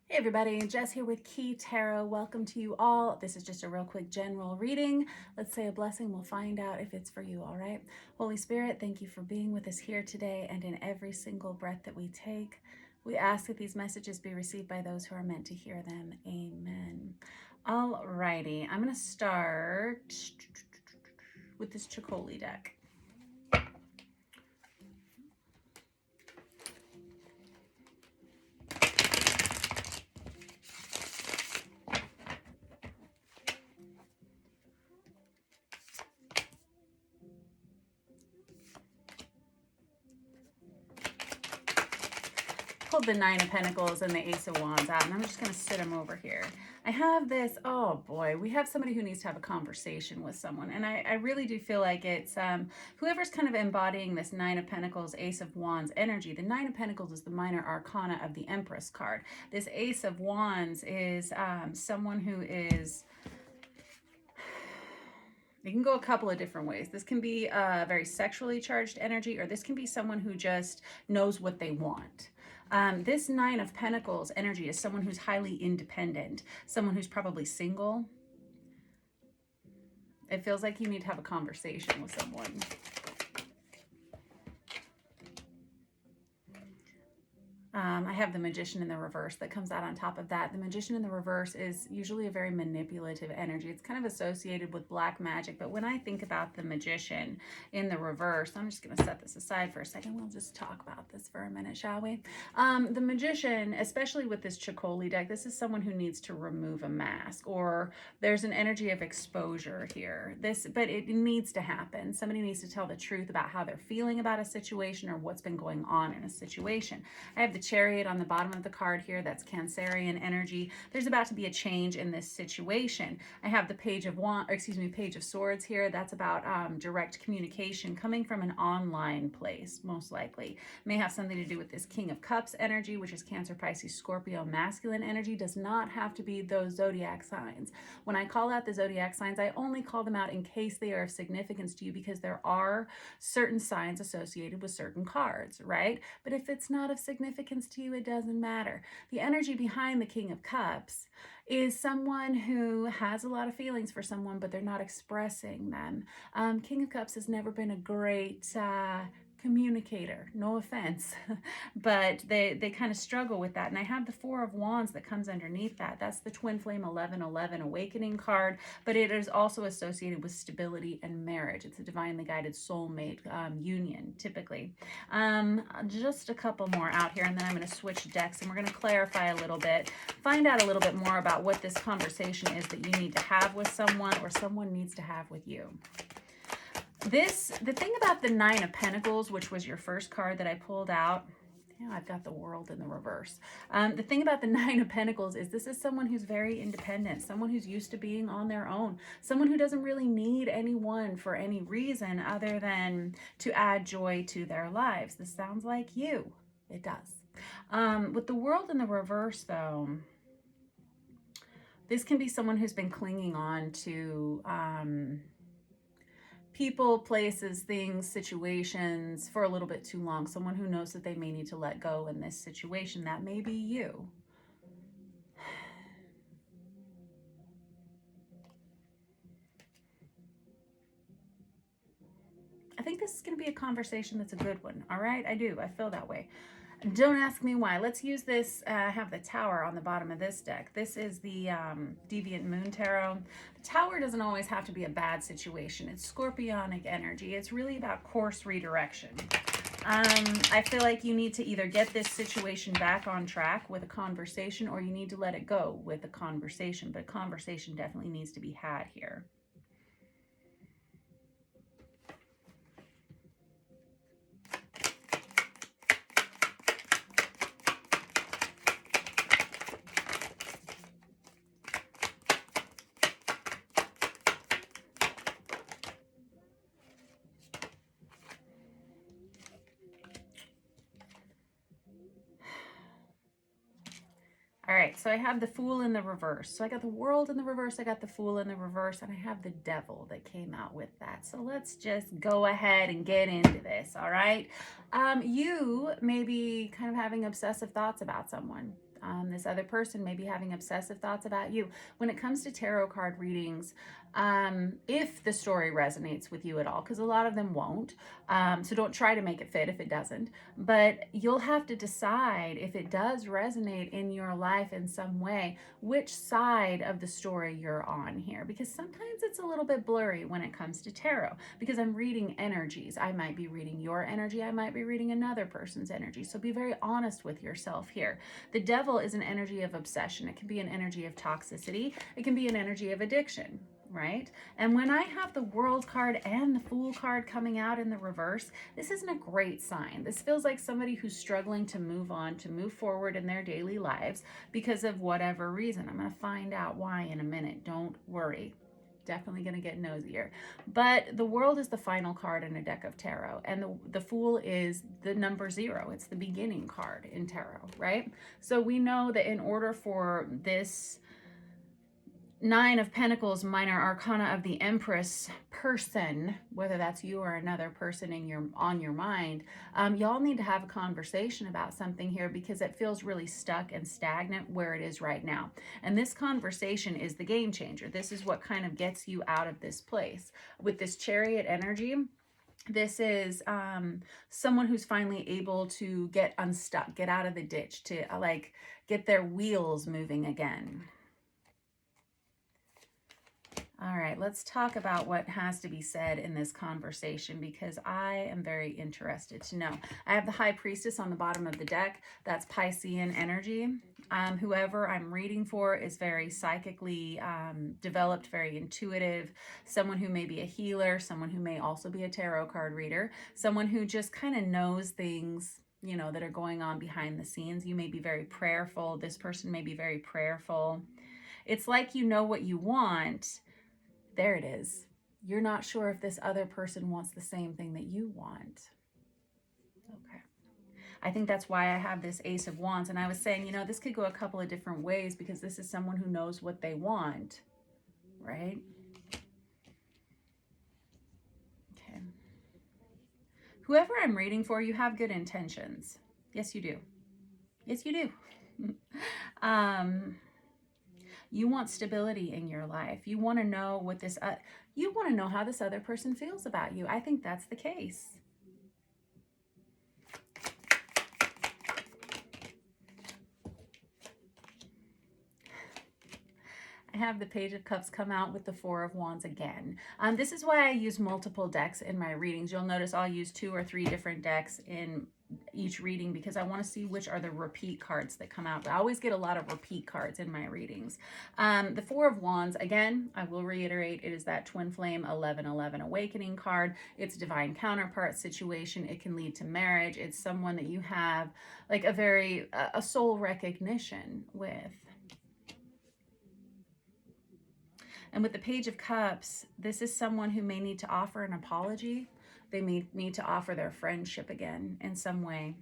Hey everybody, Jess here with Key Tarot. Welcome to you all. This is just a real quick general reading. Let's say a blessing. We'll find out if it's for you, all right? Holy Spirit, thank you for being with us here today and in every single breath that we take. We ask that these messages be received by those who are meant to hear them. Amen. All righty, I'm going to start with this Chicoli deck. Pulled the Nine of Pentacles and the Ace of Wands out, and I'm just going to sit them over here. I have this, oh boy, we have somebody who needs to have a conversation with someone, and I really do feel like it's whoever's kind of embodying this Nine of Pentacles, Ace of Wands energy. The Nine of Pentacles is the minor arcana of the Empress card. This Ace of Wands is someone who is... It can go a couple of different ways. This can be a very sexually charged energy, or this can be someone who just knows what they want. This Nine of Pentacles energy is someone who's highly independent, someone who's probably single. It feels like you need to have a conversation with someone. I have the Magician in the reverse that comes out on top of that. The Magician in the reverse is usually a very manipulative energy. It's kind of associated with black magic, but when I think about the Magician in the reverse, I'm just going to set this aside for a second. We'll just talk about this for a minute, shall we? The Magician, especially with this Chicoli deck, this is someone who needs to remove a mask, or there's an energy of exposure here. But it needs to happen. Somebody needs to tell the truth about how they're feeling about a situation or what's been going on in a situation. I have the Chariot on the bottom of the card here. That's Cancerian energy. There's about to be a change in this situation. I have the Page of Swords here. That's about direct communication coming from an online place, most likely. May have something to do with this King of Cups energy, which is Cancer, Pisces, Scorpio, masculine energy. Does not have to be those zodiac signs. When I call out the zodiac signs, I only call them out in case they are of significance to you, because there are certain signs associated with certain cards, right? But if it's not of significance to you, it doesn't matter. The energy behind the King of Cups is someone who has a lot of feelings for someone, but they're not expressing them. King of Cups has never been a great communicator, no offense, but they kind of struggle with that. And I have the Four of Wands that comes underneath that. That's the Twin Flame 1111 Awakening card, but it is also associated with stability and marriage. It's a divinely guided soulmate union, typically. Just a couple more out here, and then I'm going to switch decks, and we're going to clarify a little bit, find out a little bit more about what this conversation is that you need to have with someone, or someone needs to have with you. The thing about the Nine of Pentacles, which was your first card that I pulled out, yeah, I've got the World in the reverse. The thing about the Nine of Pentacles is this is someone who's very independent, someone who's used to being on their own, someone who doesn't really need anyone for any reason other than to add joy to their lives. This sounds like you. It does. With the World in the reverse, though, this can be someone who's been clinging on to people, places, things, situations for a little bit too long. Someone who knows that they may need to let go in this situation. That may be you. I think this is going to be a conversation that's a good one. All right, I do. I feel that way. Don't ask me why. Let's use this. I have the Tower on the bottom of this deck. This is the Deviant Moon Tarot. The Tower doesn't always have to be a bad situation. It's scorpionic energy. It's really about course redirection. I feel like you need to either get this situation back on track with a conversation, or you need to let it go with a conversation. But a conversation definitely needs to be had here. All right, so I have the Fool in the reverse. So I got the World in the reverse, I got the Fool in the reverse, and I have the Devil that came out with that. So let's just go ahead and get into this, all right? You may be kind of having obsessive thoughts about someone. This other person may be having obsessive thoughts about you. When it comes to tarot card readings, if the story resonates with you at all, because a lot of them won't, so don't try to make it fit if it doesn't, but you'll have to decide if it does resonate in your life in some way, which side of the story you're on here, because sometimes it's a little bit blurry when it comes to tarot, because I'm reading energies. I might be reading your energy, I might be reading another person's energy, so be very honest with yourself here. The devil is an energy of obsession. It can be an energy of toxicity. It can be an energy of addiction, right? And when I have the World card and the Fool card coming out in the reverse, this isn't a great sign. This feels like somebody who's struggling to move on, to move forward in their daily lives because of whatever reason. I'm going to find out why in a minute. Don't worry. Definitely going to get nosier. But the World is the final card in a deck of tarot, and the Fool is the number 0. It's the beginning card in tarot, right? So we know that in order for this 9 of Pentacles, minor arcana of the Empress person, whether that's you or another person on your mind, y'all need to have a conversation about something here, because it feels really stuck and stagnant where it is right now. And this conversation is the game changer. This is what kind of gets you out of this place. With this Chariot energy, this is someone who's finally able to get unstuck, get out of the ditch, to like get their wheels moving again. All right, let's talk about what has to be said in this conversation, because I am very interested to know. I have the High Priestess on the bottom of the deck. That's Piscean energy. Whoever I'm reading for is very psychically developed, very intuitive, someone who may be a healer, someone who may also be a tarot card reader, someone who just kind of knows things, you know, that are going on behind the scenes. You may be very prayerful. This person may be very prayerful. It's like you know what you want. There it is. You're not sure if this other person wants the same thing that you want. Okay. I think that's why I have this Ace of Wands. And I was saying, you know, this could go a couple of different ways, because this is someone who knows what they want, right? Okay. Whoever I'm reading for, you have good intentions. Yes, you do. Yes, you do. You want stability in your life. You want to know what this, you want to know how this other person feels about you. I think that's the case. I have the Page of Cups come out with the Four of Wands again. This is why I use multiple decks in my readings. You'll notice I'll use 2 or 3 different decks in each reading, because I want to see which are the repeat cards that come out. But I always get a lot of repeat cards in my readings. The Four of Wands, again, I will reiterate, it is that Twin Flame 1111 Awakening card. It's divine counterpart situation. It can lead to marriage. It's someone that you have like a soul recognition with. And with the Page of Cups, this is someone who may need to offer an apology. They may need to offer their friendship again in some way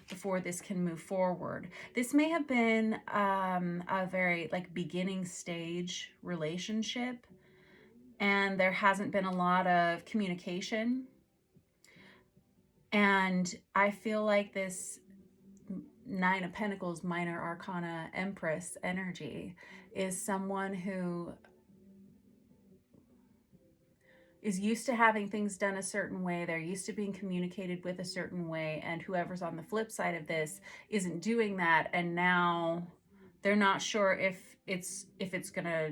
before this can move forward. This may have been a very like beginning stage relationship, and there hasn't been a lot of communication. And I feel like this 9 of Pentacles, minor arcana Empress energy is someone who is used to having things done a certain way. They're used to being communicated with a certain way, and whoever's on the flip side of this isn't doing that, and now they're not sure if it's gonna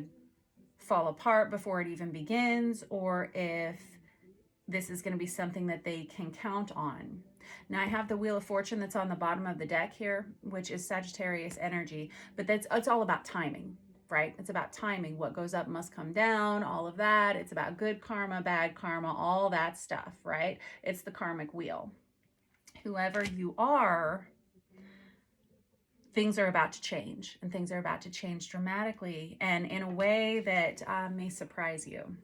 fall apart before it even begins, or if this is gonna be something that they can count on. Now I have the Wheel of Fortune that's on the bottom of the deck here, which is Sagittarius energy, but it's all about timing. Right? It's about timing. What goes up must come down, all of that. It's about good karma, bad karma, all that stuff, right? It's the karmic wheel. Whoever you are, things are about to change, and things are about to change dramatically and in a way that may surprise you.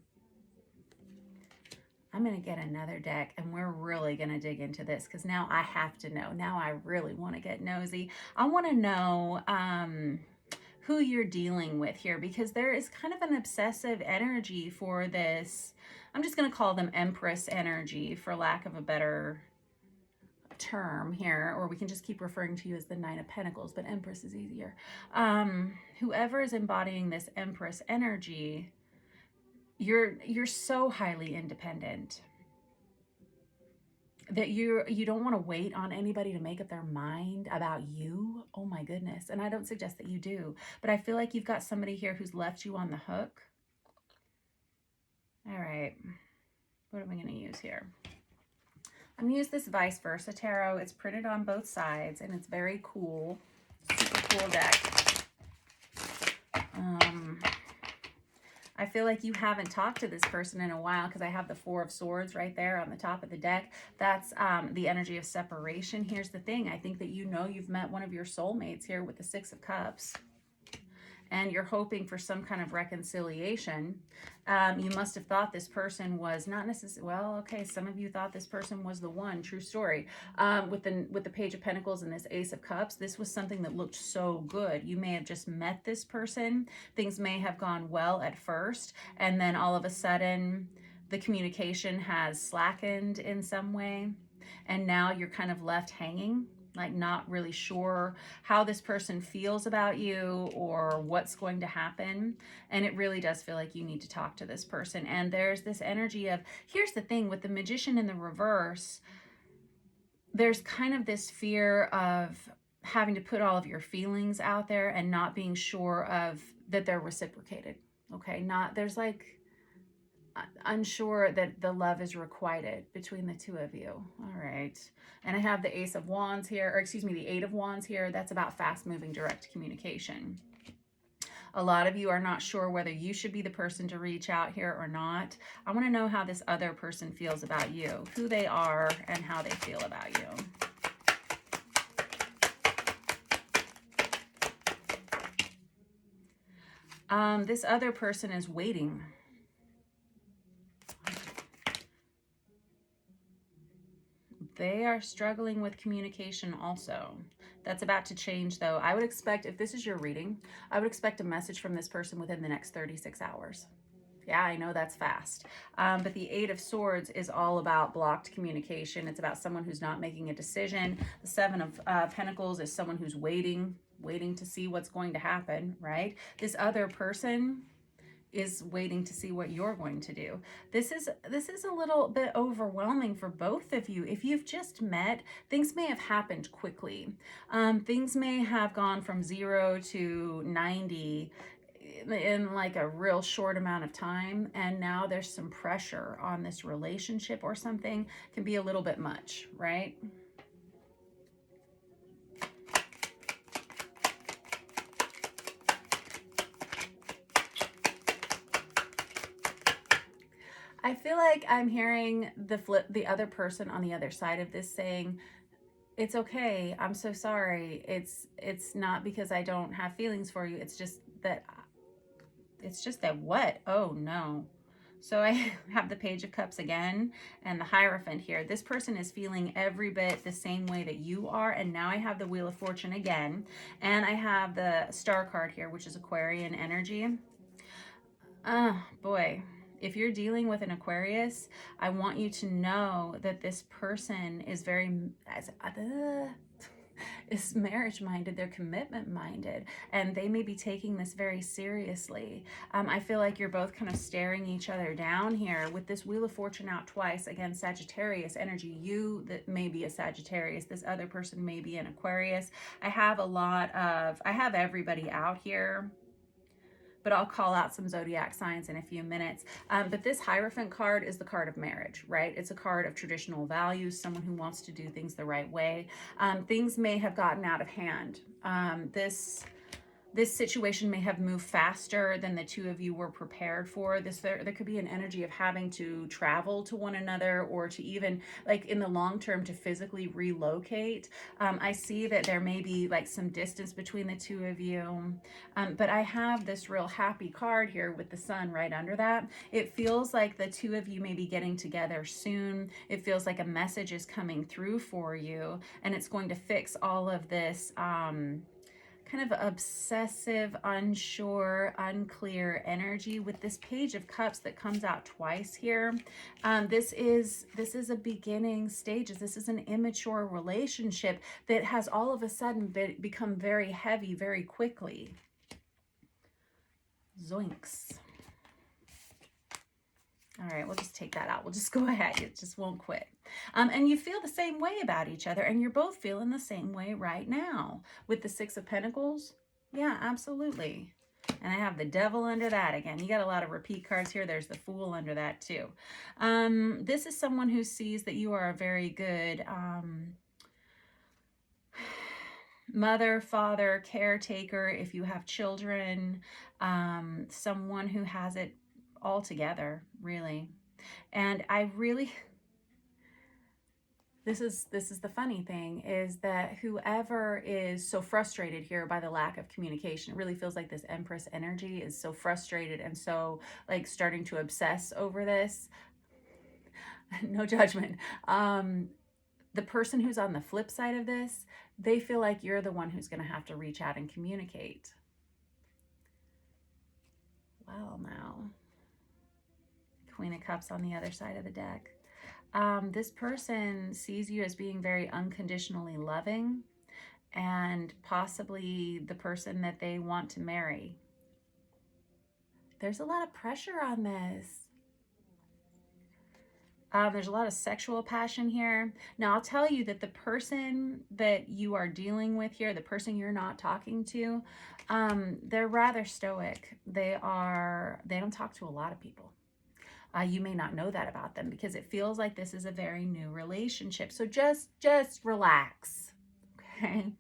I'm going to get another deck, and we're really going to dig into this, because now I have to know. Now I really want to get nosy. I want to know who you're dealing with here, because there is kind of an obsessive energy for this. I'm just going to call them Empress energy, for lack of a better term here, or we can just keep referring to you as the Nine of Pentacles, but Empress is easier. Whoever is embodying this Empress energy, you're so highly independent that you don't want to wait on anybody to make up their mind about you. Oh my goodness. And I don't suggest that you do, but I feel like you've got somebody here who's left you on the hook. All right, what are we going to use here? I'm going to use this Vice Versa Tarot. It's printed on both sides, and it's very cool. Super cool deck. I feel like you haven't talked to this person in a while, because I have the Four of Swords right there on the top of the deck. That's the energy of separation. Here's the thing. I think that you've met one of your soulmates here with the Six of Cups, and you're hoping for some kind of reconciliation. You must have thought this person was not necessarily, well, okay, some of you thought this person was the one, true story. With the Page of Pentacles and this Ace of Cups, this was something that looked so good. You may have just met this person. Things may have gone well at first, and then all of a sudden, the communication has slackened in some way, and now you're kind of left hanging, like not really sure how this person feels about you or what's going to happen. And it really does feel like you need to talk to this person. And there's this energy of, here's the thing, with the Magician in the reverse, there's kind of this fear of having to put all of your feelings out there and not being sure of that they're reciprocated. Okay, there's like unsure that the love is requited between the two of you. All right. And I have the Ace of Wands here, or excuse me, the Eight of Wands here. That's about fast moving direct communication. A lot of you are not sure whether you should be the person to reach out here or not. I want to know how this other person feels about you, who they are, and how they feel about you. This other person is waiting. They are struggling with communication also. That's about to change, though. I would expect, if this is your reading, I would expect a message from this person within the next 36 hours. Yeah, I know that's fast. But the Eight of Swords is all about blocked communication. It's about someone who's not making a decision. The Seven of Pentacles is someone who's waiting to see what's going to happen, right? This other person is waiting to see what you're going to do. This is a little bit overwhelming for both of you. If you've just met, things may have happened quickly. Things may have gone from 0 to 90 in like a real short amount of time, and now there's some pressure on this relationship or something. Can be a little bit much, right? I feel like I'm hearing the other person on the other side of this saying, it's okay, I'm so sorry. It's not because I don't have feelings for you. It's just that what? Oh no. So I have the Page of Cups again and the Hierophant here. This person is feeling every bit the same way that you are. And now I have the Wheel of Fortune again. And I have the Star card here, which is Aquarian energy. Boy. If you're dealing with an Aquarius, I want you to know that this person is is marriage minded, they're commitment minded, and they may be taking this very seriously. I feel like you're both kind of staring each other down here with this Wheel of Fortune out twice. Again, Sagittarius energy. You that may be a Sagittarius, this other person may be an Aquarius. I have everybody out here, but I'll call out some zodiac signs in a few minutes. But this Hierophant card is the card of marriage, right? It's a card of traditional values, someone who wants to do things the right way. Things may have gotten out of hand. This situation may have moved faster than the two of you were prepared for. There could be an energy of having to travel to one another, or to even, like in the long term, to physically relocate. I see that there may be like some distance between the two of you. But I have this real happy card here with the Sun right under that. It feels like the two of you may be getting together soon. It feels like a message is coming through for you, and it's going to fix all of this kind of obsessive, unsure, unclear energy with this Page of Cups that comes out twice here. This is a beginning stages. This is an immature relationship that has all of a sudden become very heavy very quickly. Zoinks. All right, we'll just take that out. We'll just go ahead. It just won't quit. And you feel the same way about each other, and you're both feeling the same way right now. With the Six of Pentacles, yeah, absolutely. And I have the Devil under that again. You got a lot of repeat cards here. There's the Fool under that too. This is someone who sees that you are a very good mother, father, caretaker, if you have children, someone who has it all together, really. And I really, this is the funny thing, is that whoever is so frustrated here by the lack of communication, it really feels like this Empress energy is so frustrated and so like starting to obsess over this. No judgment. The person who's on the flip side of this, they feel like you're the one who's going to have to reach out and communicate. Well, now, Queen of Cups on the other side of the deck. This person sees you as being very unconditionally loving and possibly the person that they want to marry. There's a lot of pressure on this. There's a lot of sexual passion here. Now, I'll tell you that the person that you are dealing with here, the person you're not talking to, they're rather stoic. They don't talk to a lot of people. You may not know that about them because it feels like this is a very new relationship. So just relax, okay?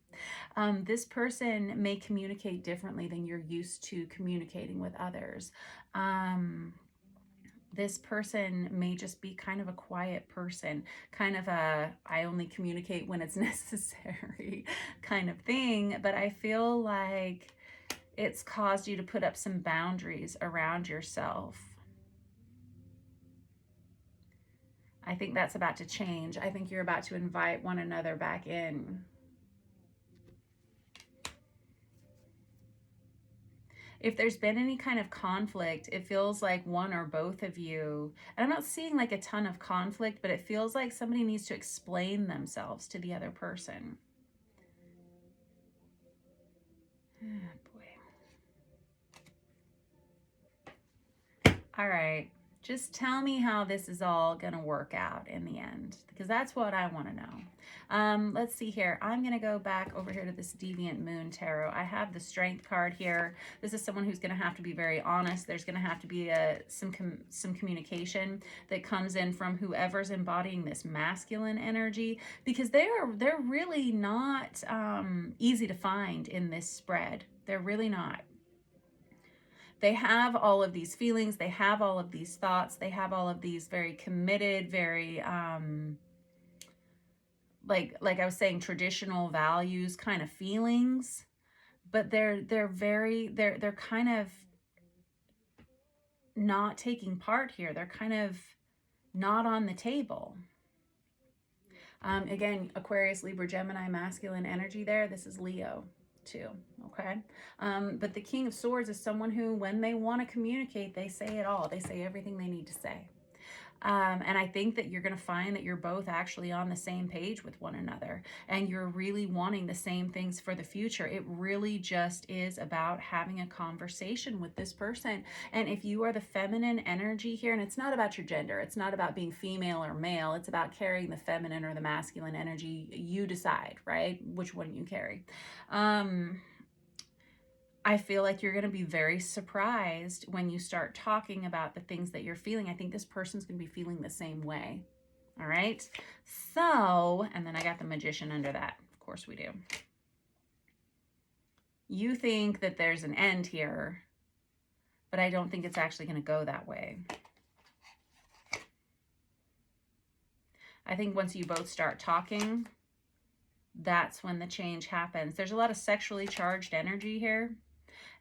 This person may communicate differently than you're used to communicating with others. This person may just be kind of a quiet person, kind of a I only communicate when it's necessary kind of thing. But I feel like it's caused you to put up some boundaries around yourself. I think that's about to change. I think you're about to invite one another back in. If there's been any kind of conflict, it feels like one or both of you, and I'm not seeing like a ton of conflict, but it feels like somebody needs to explain themselves to the other person. Oh, boy. All right. Just tell me how this is all going to work out in the end, because that's what I want to know. Let's see here. I'm going to go back over here to this Deviant Moon Tarot. I have the Strength card here. This is someone who's going to have to be very honest. There's going to have to be some communication that comes in from whoever's embodying this masculine energy, because they're really not easy to find in this spread. They're really not. They have all of these feelings, they have all of these thoughts, they have all of these very committed, very, like I was saying, traditional values kind of feelings, but they're kind of not taking part here. They're kind of not on the table. Again, Aquarius, Libra, Gemini, masculine energy there. This is Leo too, okay? But the King of Swords is someone who, when they want to communicate, they say it all. They say everything they need to say. And I think that you're going to find that you're both actually on the same page with one another, and you're really wanting the same things for the future. It really just is about having a conversation with this person. And if you are the feminine energy here, and it's not about your gender, it's not about being female or male, it's about carrying the feminine or the masculine energy. You decide, right, which one you carry. I feel like you're going to be very surprised when you start talking about the things that you're feeling. I think this person's going to be feeling the same way. All right. So, and then I got the Magician under that. Of course we do. You think that there's an end here, but I don't think it's actually going to go that way. I think once you both start talking, that's when the change happens. There's a lot of sexually charged energy here.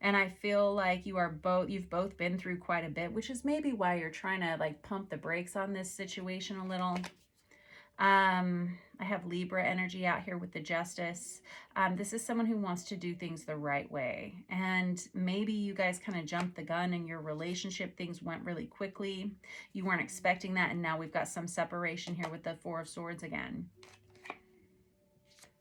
And I feel like you've both been through quite a bit, which is maybe why you're trying to like pump the brakes on this situation a little. I have Libra energy out here with the Justice. This is someone who wants to do things the right way. And maybe you guys kind of jumped the gun in your relationship. Things went really quickly. You weren't expecting that. And now we've got some separation here with the Four of Swords again.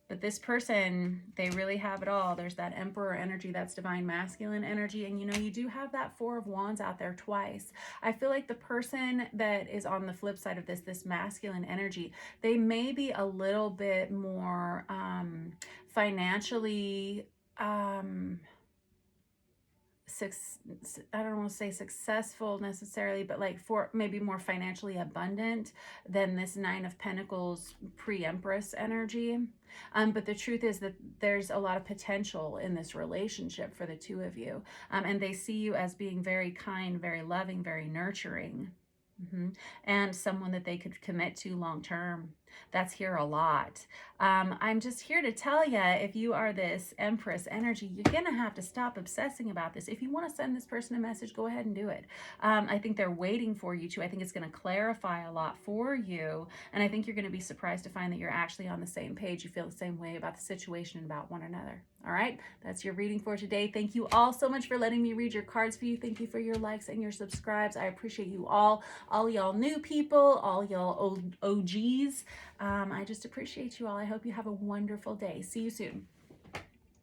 But this person, they really have it all. There's that Emperor energy, that's divine masculine energy. And you know, you do have that Four of Wands out there twice. I feel like the person that is on the flip side of this masculine energy, they may be a little bit more financially I don't want to say successful necessarily, but like for maybe more financially abundant than this Nine of Pentacles pre-Empress energy. But the truth is that there's a lot of potential in this relationship for the two of you. And they see you as being very kind, very loving, very nurturing. And someone that they could commit to long term. That's here a lot. I'm just here to tell you, if you are this Empress energy, you're going to have to stop obsessing about this. If you want to send this person a message, go ahead and do it. I think they're waiting for you to. I think it's going to clarify a lot for you. And I think you're going to be surprised to find that you're actually on the same page. You feel the same way about the situation and about one another. All right, that's your reading for today. Thank you all so much for letting me read your cards for you. Thank you for your likes and your subscribes. I appreciate you all y'all new people, all y'all old OGs. I just appreciate you all. I hope you have a wonderful day. See you soon.